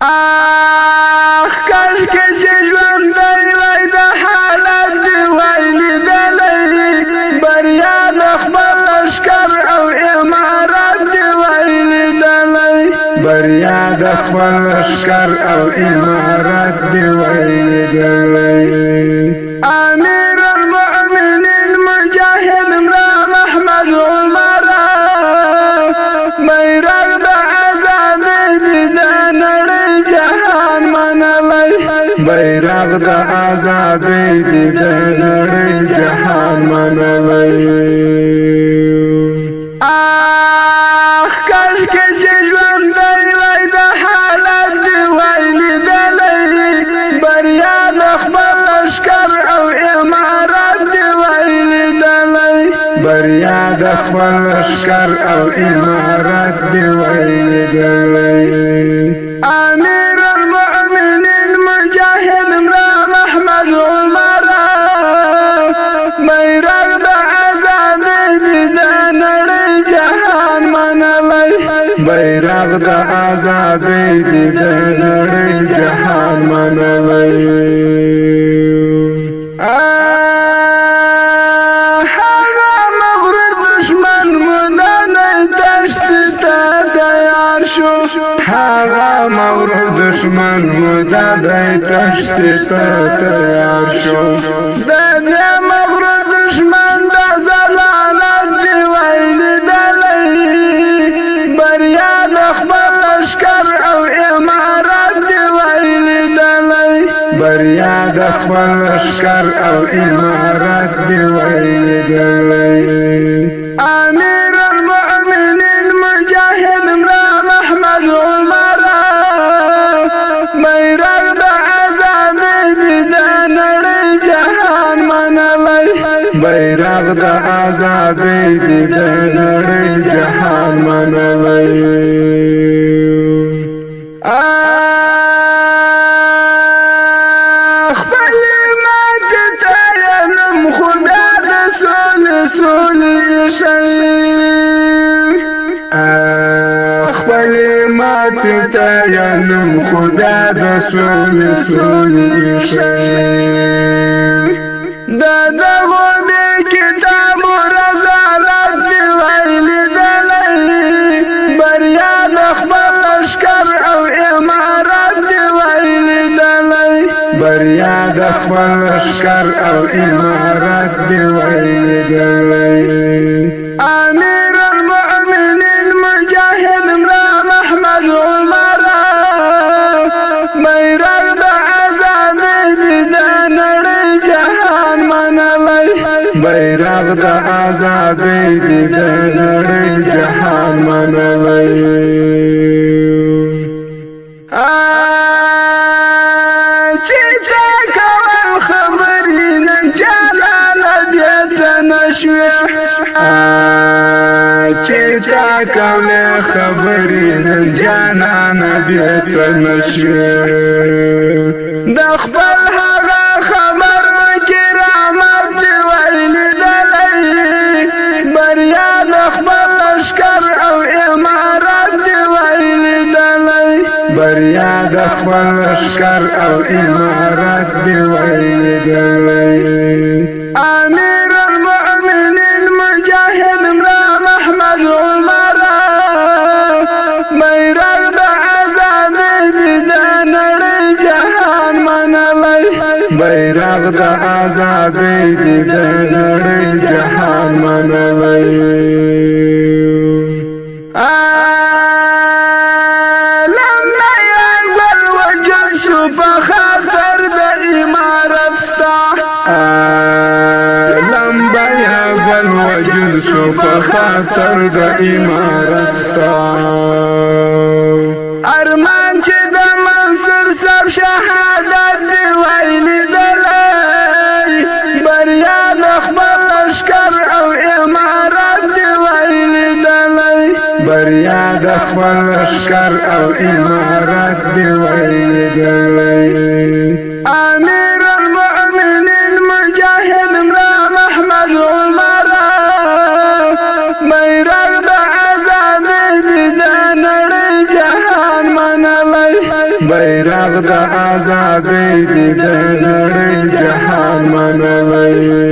آخ کاشکې چې ژوندی وای د حالت دې وای لیدلی بریا د خپل لښکر او امارت دې وای لیدلی بریا د خپل لښکر او امارت دې وای لیدلی امیر المؤمنین مجاهد ملا محمد عمر بیرغ د آزادۍ دې د نړۍ جهان منلی بیرغ د آزادۍ دې د نړۍ جهان منلی آخ کاشکې چې ژوندی وای د حالت دې وای لیدلی بریا د خپل لښکر او امارت دې وای لیدلی بریا د خپل لښکر او امارت دې وای لیدلی امیر المؤمنین مجاهد ملا محمد عمر بیرغ د آزادۍ دې د نړۍ جهان منلی بیرغ د آزادۍ دې د نړۍ جهان منلی هغه مغرور دشمن مو دانی تشتی ته تیار شو هغه مغرور دشمن مو دانی تشتی ته تیار شو د دې مغرور دشمن د ضلالت دې وای لیدلی بریا د خپل لښکر او امارت دې وای لیدلی بریا د خپل لښکر او امارت دې وای لیدلی امیر المؤمنین مجاهد ملا محمد عمر بیرغ د آزادۍ دې د نړۍ جهان منلی بیرغ د آزادۍ دې د نړۍ جهان منلی خپلې ماتې ته یم خدا د سولې سولې ایښی خپلې ماتې ته یم خدا د سولې سولې ایښی د دغو بې کتابو رضالت دې وای لیدلی بریا د خپل لښکر او امارت دې وای لیدلی بریا د خپل لښکر او امارت دې وای لیدلی امیر المؤمنین مجاهد ملا محمد عمر بیرغ د آزادۍ دې د نړۍ جهان منلی بیرغ د آزادۍ دې د نړۍ جهان منلی چې تا کول خبرې نن جانانه بیا څه نشوې چې تا کولې خبرې نن جانانه بیا څه نشوې د خپل هغه خبر کرامت دې وای لیدلی بریا د خپل لښکر او امارت دې وای لیدلی بریا د خپل لښکر او امارت دې وای لیدلی امیر المؤمنین مجاهد ملا محمد عمر بیرغ د آزادۍ دې د نړۍ جهان منلی بیرغ د آزادۍ دې د نړۍ جهان منلی په خاطر د امارت ستا ارمان چې د منصور صاحب شهادت دې وای لیدلی بریا د خپل لښکر او امارت دې وای لیدلی بریا د خپل لښکر او امارت دې وای لیدلی امیر المؤمنین مجاهد ملا محمد عمر بیرغ د آزادۍ دې د نړۍ جهان منلی بیرغ د آزادۍ د نړۍ جهان منلی